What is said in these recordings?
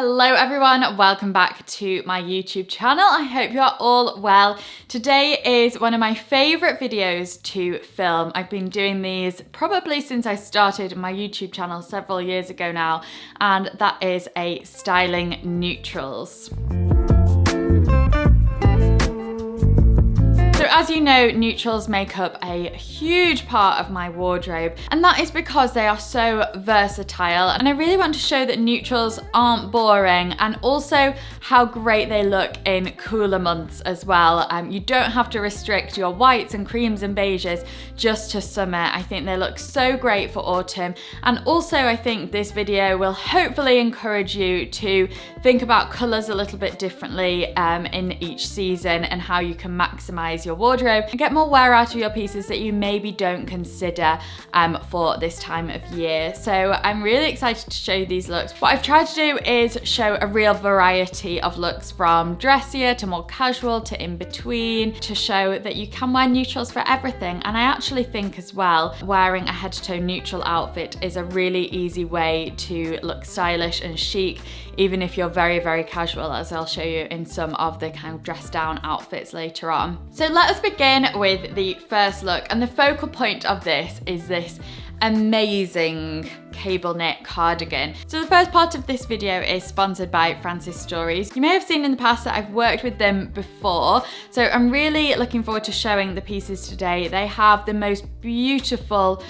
Hello everyone, welcome back to my YouTube channel. I hope you are all well. Today is one of my favourite videos to film. I've been doing these probably since I started my YouTube channel several years ago now, and that is a styling neutrals. So as you know, neutrals make up a huge part of my wardrobe, and that is because they are so versatile, and I really want to show that neutrals aren't boring and also how great they look in cooler months as well. You don't have to restrict your whites and creams and beiges just to summer. I think they look so great for autumn, and also I think this video will hopefully encourage you to think about colours a little bit differently in each season and how you can maximise your wardrobe and get more wear out of your pieces that you maybe don't consider for this time of year. So I'm really excited to show you these looks. What I've tried to do is show a real variety of looks, from dressier to more casual to in between, to show that you can wear neutrals for everything. And I actually think as well, wearing a head to toe neutral outfit is a really easy way to look stylish and chic, even if you're very casual, as I'll show you in some of the kind of dress down outfits later on. So let us begin with the first look, and the focal point of this is this amazing cable knit cardigan. So the first part of this video is sponsored by Francis Stories. You may have seen in the past that I've worked with them before, so I'm really looking forward to showing the pieces today. They have the most beautiful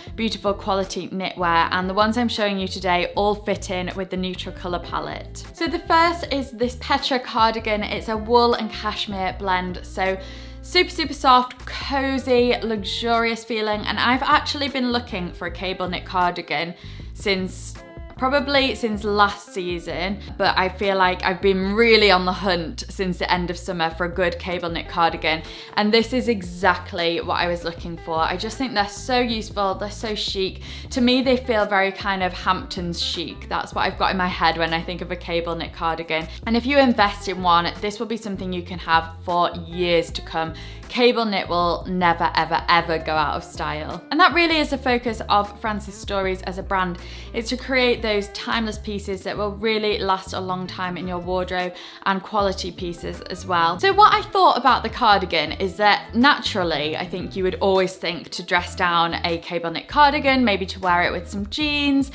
quality knitwear, and the ones I'm showing you today all fit in with the neutral colour palette. So the first is this Petra cardigan. It's a wool and cashmere blend, so super soft, cozy, luxurious feeling, and I've actually been looking for a cable knit cardigan probably since last season, but I feel like I've been really on the hunt since the end of summer for a good cable knit cardigan, and this is exactly what I was looking for. I just think they're so useful, they're so chic. To me, they feel very kind of Hamptons chic. That's what I've got in my head when I think of a cable knit cardigan. And if you invest in one, this will be something you can have for years to come. Cable knit will never ever go out of style. And that really is the focus of Francis Stories as a brand. It's to create those timeless pieces that will really last a long time in your wardrobe, and quality pieces as well. So what I thought about the cardigan is that naturally, I think you would always think to dress down a cable knit cardigan, maybe to wear it with some jeans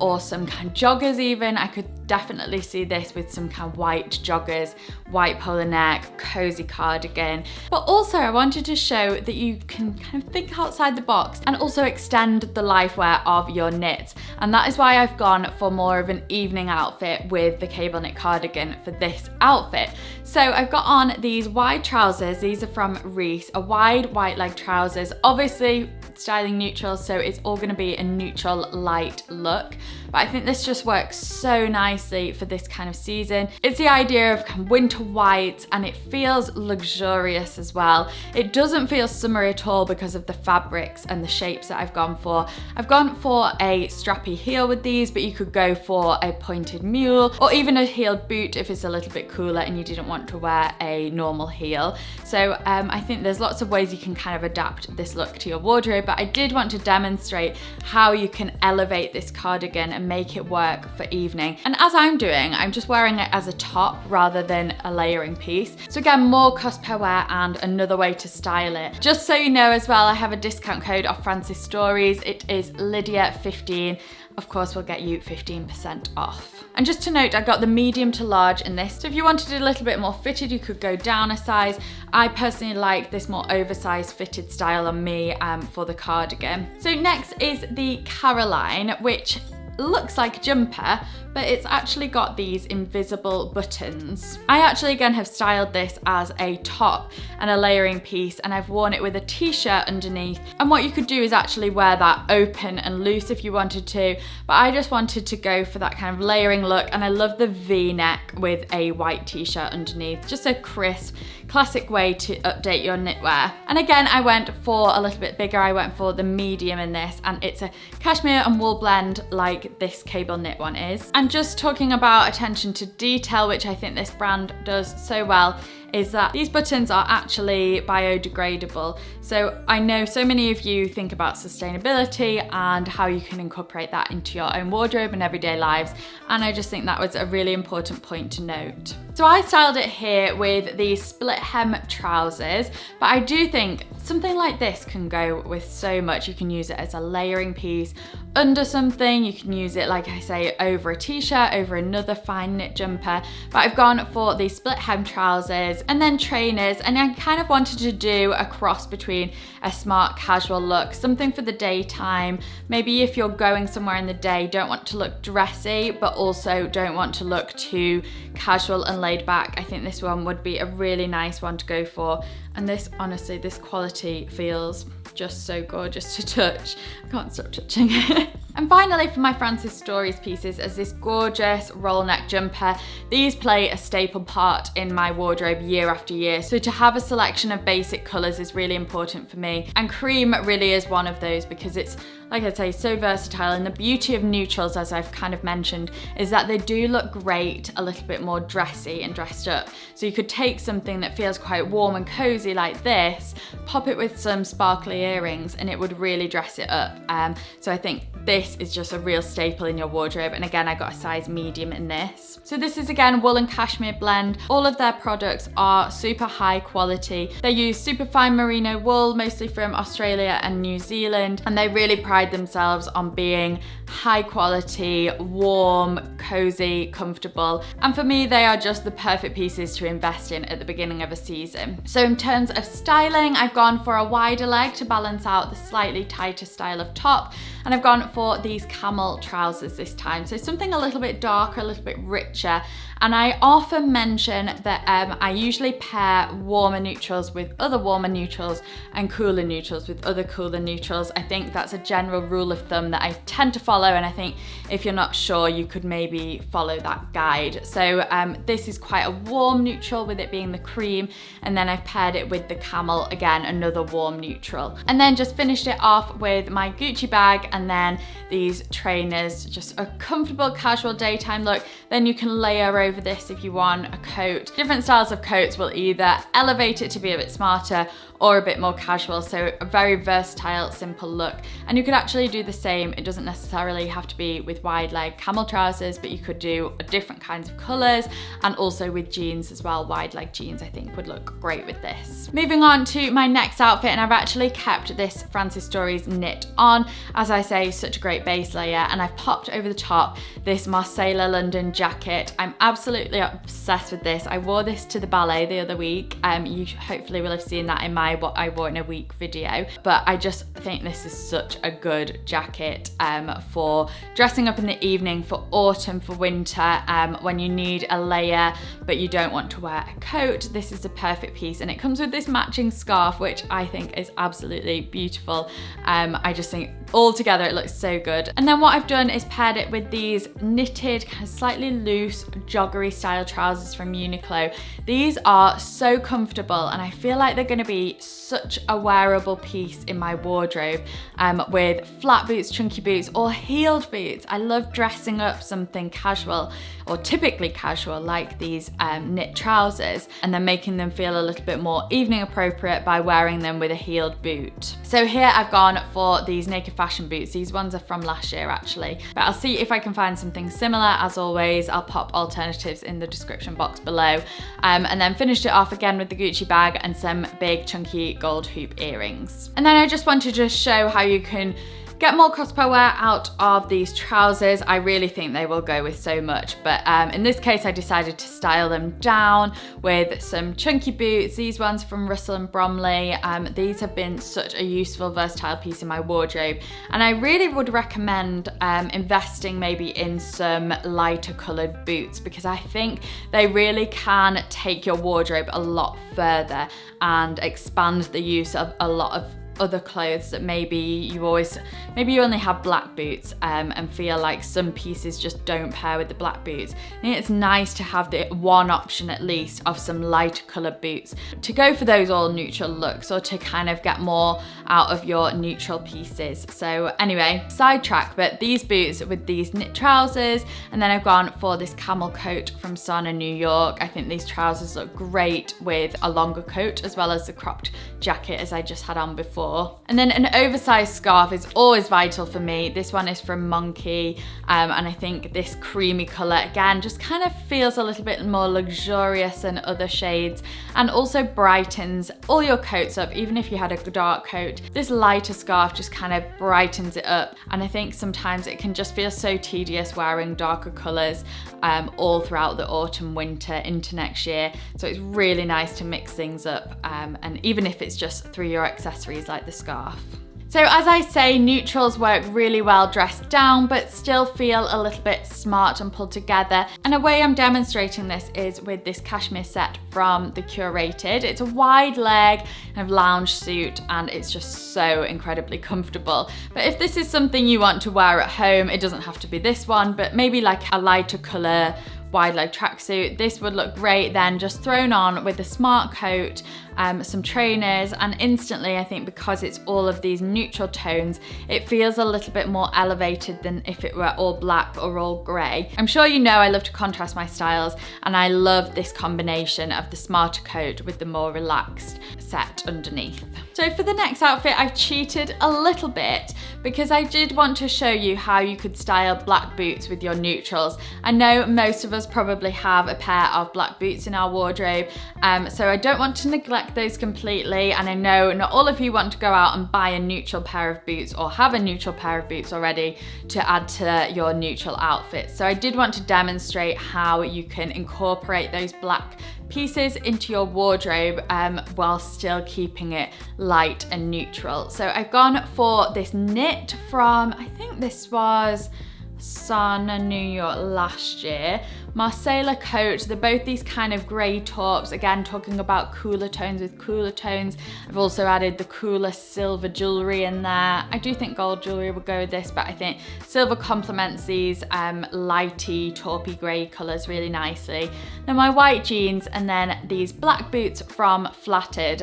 or some kind of joggers even. I could definitely see this with some kind of white joggers, white polo neck, cozy cardigan. But also I wanted to show that you can kind of think outside the box and also extend the life wear of your knits. And that is why I've gone for more of an evening outfit with the cable knit cardigan for this outfit. So I've got on these wide trousers. These are from Reese, a wide white leg trousers, obviously styling neutral, so it's all going to be a neutral light look, but I think this just works so nicely for this kind of season. It's the idea of kind of winter white, and it feels luxurious as well. It doesn't feel summery at all because of the fabrics and the shapes that I've gone for. I've gone for a strappy heel with these, but you could go for a pointed mule or even a heeled boot if it's a little bit cooler and you didn't want to wear a normal heel. So I think there's lots of ways you can kind of adapt this look to your wardrobe, but I did want to demonstrate how you can elevate this cardigan and make it work for evening. And as I'm doing, I'm just wearing it as a top rather than a layering piece. So again, more cost per wear and another way to style it. Just so you know as well, I have a discount code off Francis Stories. It is Lydia 15. Of course, we'll get you 15% off. And just to note, I got the medium to large in this. So if you wanted it a little bit more fitted, you could go down a size. I personally like this more oversized fitted style on me for the cardigan. So next is the Caroline, which looks like a jumper, but it's actually got these invisible buttons. I actually again have styled this as a top and a layering piece, and I've worn it with a t-shirt underneath. And what you could do is actually wear that open and loose if you wanted to, but I just wanted to go for that kind of layering look, and I love the V-neck with a white t-shirt underneath. Just a crisp, classic way to update your knitwear. And again, I went for a little bit bigger. I went for the medium in this, and it's a cashmere and wool blend like this cable knit one is. And just talking about attention to detail, which I think this brand does so well, is that these buttons are actually biodegradable. So I know so many of you think about sustainability and how you can incorporate that into your own wardrobe and everyday lives, and I just think that was a really important point to note. So I styled it here with these split hem trousers, but I do think something like this can go with so much. You can use it as a layering piece under something, you can use it, like I say, over a t-shirt, over another fine knit jumper, but I've gone for these split hem trousers and then trainers, and I kind of wanted to do a cross between a smart casual look, something for the daytime. Maybe if you're going somewhere in the day, don't want to look dressy, but also don't want to look too casual and laid back. I think this one would be a really nice one to go for. And this, honestly, this quality feels just so gorgeous to touch. I can't stop touching it. And finally, for my Francis Stories pieces, is this gorgeous roll neck jumper. These play a staple part in my wardrobe year after year. So to have a selection of basic colors is really important for me. And cream really is one of those because it's, like I say, so versatile. And the beauty of neutrals, as I've kind of mentioned, is that they do look great a little bit more dressy and dressed up. So you could take something that feels quite warm and cozy like this, pop it with some sparkly earrings, and it would really dress it up. So I think this is just a real staple in your wardrobe. And again, I got a size medium in this. So this is again wool and cashmere blend. All of their products are super high quality. They use super fine merino wool, mostly from Australia and New Zealand, and they really pride themselves on being high quality, warm, cozy, comfortable. And for me, they are just the perfect pieces to invest in at the beginning of a season. So in terms of styling, I've gone for a wider leg to balance out the slightly tighter style of top. And I've gone for these camel trousers this time. So something a little bit darker, a little bit richer. And I often mention that I usually pair warmer neutrals with other warmer neutrals and cooler neutrals with other cooler neutrals. I think that's a general rule of thumb that I tend to follow, and I think if you're not sure, you could maybe follow that guide. So this is quite a warm neutral with it being the cream, and then I've paired it with the camel, again, another warm neutral. And then just finished it off with my Gucci bag and then these trainers, just a comfortable casual daytime look. Then you can layer over this if you want a coat. Different styles of coats will either elevate it to be a bit smarter or a bit more casual, so a very versatile, simple look. And you could actually do the same. It doesn't necessarily have to be with wide leg camel trousers, but you could do different kinds of colors, and also with jeans as well. Wide leg jeans I think would look great with this. Moving on to my next outfit, and I've actually kept this Francis Stories knit on. As I say, such a great base layer, and I've popped over the top this Marcella London jacket. I'm absolutely obsessed with this. I wore this to the ballet the other week. You hopefully will have seen that in my what I wore in a week video, but I just think this is such a good jacket for dressing up in the evening, for autumn, for winter, when you need a layer but you don't want to wear a coat. This is the perfect piece, and it comes with this matching scarf, which I think is absolutely beautiful. I just think all together it looks so good. And then what I've done is paired it with these knitted, kind of slightly loose joggery style trousers from Uniqlo. These are so comfortable, and I feel like they're going to be such a wearable piece in my wardrobe, with flat boots, chunky boots, or heeled boots. I love dressing up something casual, or typically casual, like these knit trousers, and then making them feel a little bit more evening appropriate by wearing them with a heeled boot. So here I've gone for these Naked Fashion boots. These ones are from last year actually, but I'll see if I can find something similar. As always, I'll pop alternatives in the description box below. And then finished it off again with the Gucci bag and some big chunky gold hoop earrings. And then I just wanted to show how you can get more crossbar wear out of these trousers. I really think they will go with so much, but in this case I decided to style them down with some chunky boots. These ones from Russell and Bromley. These have been such a useful, versatile piece in my wardrobe, and I really would recommend investing maybe in some lighter coloured boots, because I think they really can take your wardrobe a lot further and expand the use of a lot of other clothes that maybe you only have black boots and feel like some pieces just don't pair with the black boots. I think it's nice to have the one option at least of some lighter coloured boots to go for those all neutral looks, or to kind of get more out of your neutral pieces. So anyway, sidetrack, but these boots with these knit trousers, and then I've gone for this camel coat from Sana New York. I think these trousers look great with a longer coat as well as the cropped jacket as I just had on before. And then an oversized scarf is always vital for me. This one is from Monkey, and I think this creamy color again just kind of feels a little bit more luxurious than other shades, and also brightens all your coats up. Even if you had a dark coat, this lighter scarf just kind of brightens it up. And I think sometimes it can just feel so tedious wearing darker colors all throughout the autumn, winter into next year. So it's really nice to mix things up, and even if it's just through your accessories like the scarf. So as I say, neutrals work really well dressed down, but still feel a little bit smart and pulled together. And a way I'm demonstrating this is with this cashmere set from the Curated. It's a wide leg kind of lounge suit, and it's just so incredibly comfortable. But if this is something you want to wear at home, it doesn't have to be this one, but maybe like a lighter color wide leg tracksuit, this would look great then just thrown on with a smart coat, some trainers, and instantly I think because it's all of these neutral tones, it feels a little bit more elevated than if it were all black or all grey. I'm sure you know I love to contrast my styles, and I love this combination of the smarter coat with the more relaxed set underneath. So for the next outfit, I've cheated a little bit because I did want to show you how you could style black boots with your neutrals. I know most of us probably have a pair of black boots in our wardrobe, so I don't want to neglect those completely, and I know not all of you want to go out and buy a neutral pair of boots or have a neutral pair of boots already to add to your neutral outfit. So I did want to demonstrate how you can incorporate those black pieces into your wardrobe while still keeping it light and neutral. So I've gone for this knit from, I think this was Sana New York last year. Marcella coat, they're both these kind of grey tops, again talking about cooler tones with cooler tones. I've also added the cooler silver jewellery in there. I do think gold jewellery would go with this, but I think silver complements these lighty taupey grey colours really nicely. Then my white jeans, and then these black boots from Flattered.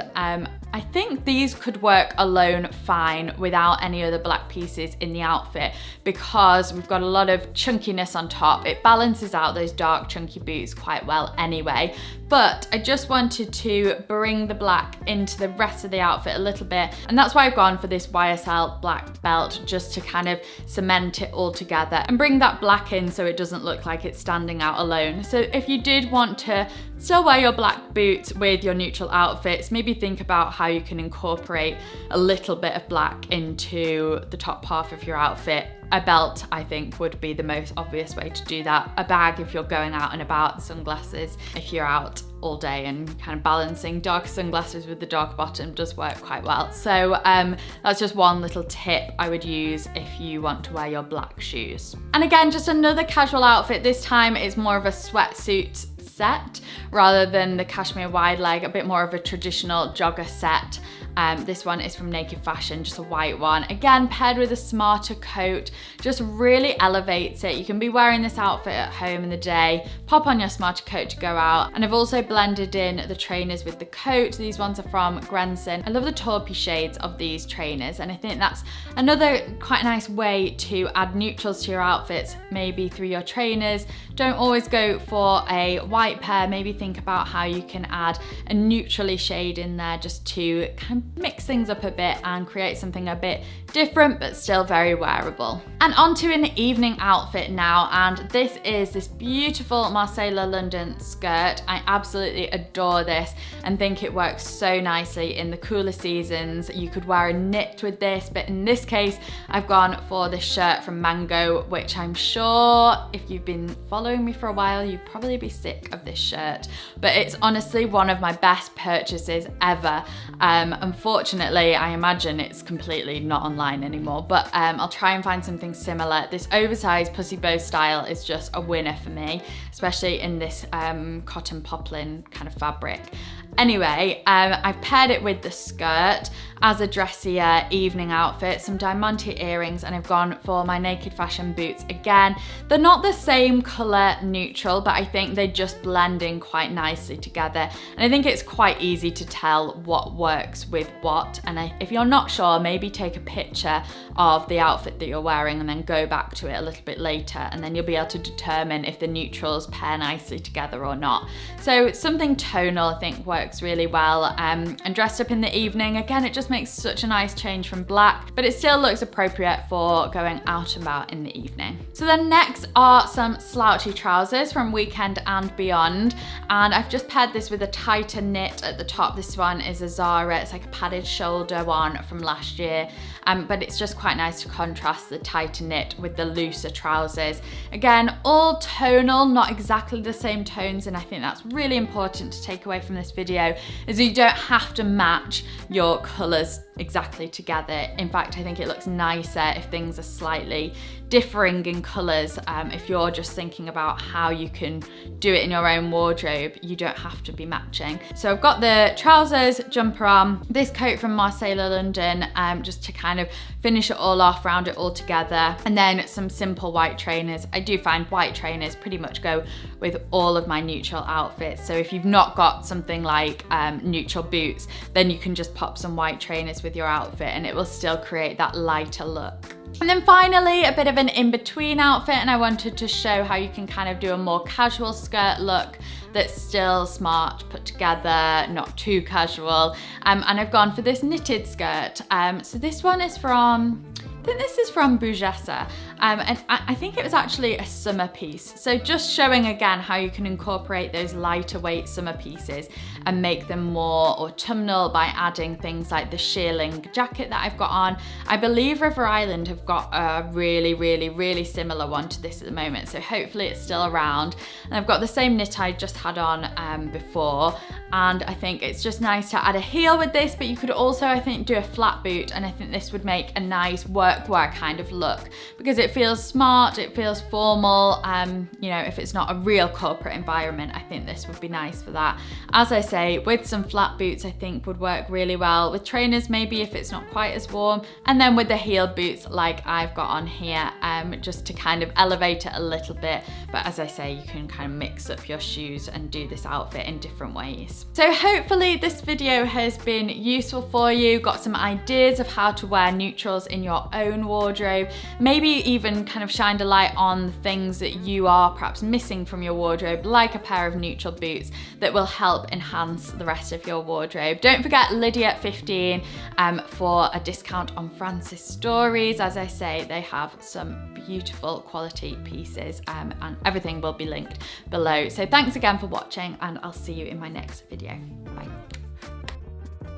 I think these could work alone fine without any other black pieces in the outfit because we've got a lot of chunkiness on top. It balances out those dark chunky boots quite well anyway, but I just wanted to bring the black into the rest of the outfit a little bit, and that's why I've gone for this YSL black belt, just to kind of cement it all together and bring that black in so it doesn't look like it's standing out alone. So if you did want to still wear your black boots with your neutral outfits, maybe think about how you can incorporate a little bit of black into the top half of your outfit. A belt, I think, would be the most obvious way to do that. A bag if you're going out and about, sunglasses if you're out all day, and kind of balancing dark sunglasses with the dark bottom does work quite well. So that's just one little tip I would use if you want to wear your black shoes. And again, just another casual outfit. This time it's more of a sweatsuit set rather than the cashmere wide leg, a bit more of a traditional jogger set. This one is from Naked Fashion, just a white one. Again, paired with a smarter coat, just really elevates it. You can be wearing this outfit at home in the day, pop on your smarter coat to go out. And I've also blended in the trainers with the coat. These ones are from Grenson. I love the taupey shades of these trainers, and I think that's another quite nice way to add neutrals to your outfits, maybe through your trainers. Don't always go for a white pair, maybe think about how you can add a neutrally shade in there just to kind of mix things up a bit and create something a bit different but still very wearable. And onto an evening outfit now, and this is this beautiful Marcella London skirt. I absolutely adore this and think it works so nicely in the cooler seasons. You could wear a knit with this, but in this case I've gone for this shirt from Mango, which I'm sure if you've been following me for a while you'd probably be sick sick of this shirt, but it's honestly one of my best purchases ever. Unfortunately, I imagine it's completely not online anymore, but I'll try and find something similar. This oversized pussy bow style is just a winner for me, especially in this cotton poplin kind of fabric. Anyway, I've paired it with the skirt as a dressier evening outfit, some diamante earrings, and I've gone for my Naked Fashion boots again. They're not the same colour neutral, but I think they just blend in quite nicely together. And I think it's quite easy to tell what works with what. And if you're not sure, maybe take a picture of the outfit that you're wearing and then go back to it a little bit later, and then you'll be able to determine if the neutrals pair nicely together or not. So something tonal I think works really well, and dressed up in the evening, again, it just makes such a nice change from black, but it still looks appropriate for going out and about in the evening. So then next are some slouchy trousers from Weekend and Beyond, and I've just paired this with a tighter knit at the top. This one is a Zara, it's like a padded shoulder one from last year, but it's just quite nice to contrast the tighter knit with the looser trousers. Again, all tonal, not exactly the same tones, and I think that's really important to take away from this video, is you don't have to match your colours exactly together. In fact, I think it looks nicer if things are slightly differing in colours. If you're just thinking about how you can do it in your own wardrobe, you don't have to be matching. So I've got the trousers, jumper on, this coat from Marseille London, just to kind of finish it all off, round it all together, and then some simple white trainers. I do find white trainers pretty much go with all of my neutral outfits. So if you've not got something like neutral boots, then you can just pop some white trainers with your outfit and it will still create that lighter look. And then finally, a bit of an in-between outfit, and I wanted to show how you can kind of do a more casual skirt look that's still smart, put together, not too casual. And I've gone for this knitted skirt. So this one is from, I think this is from Bougessa, and I think it was actually a summer piece. So just showing again how you can incorporate those lighter weight summer pieces and make them more autumnal by adding things like the shearling jacket that I've got on. I believe River Island have got a really similar one to this at the moment, so hopefully it's still around. And I've got the same knit I just had on before, and I think it's just nice to add a heel with this, but you could also, I think, do a flat boot, and I think this would make a nice workwear kind of look because it feels smart, it feels formal. You know, if it's not a real corporate environment, I think this would be nice for that. As I say, with some flat boots I think would work really well. With trainers maybe if it's not quite as warm, and then with the heel boots like I've got on here, just to kind of elevate it a little bit. But as I say, you can kind of mix up your shoes and do this outfit in different ways. So hopefully this video has been useful for you, got some ideas of how to wear neutrals in your own wardrobe, maybe even kind of shined a light on the things that you are perhaps missing from your wardrobe, like a pair of neutral boots that will help enhance the rest of your wardrobe. Don't forget Lydia 15 for a discount on Francis Stories. As I say, they have some beautiful quality pieces, and everything will be linked below. So thanks again for watching, and I'll see you in my next video. Bye.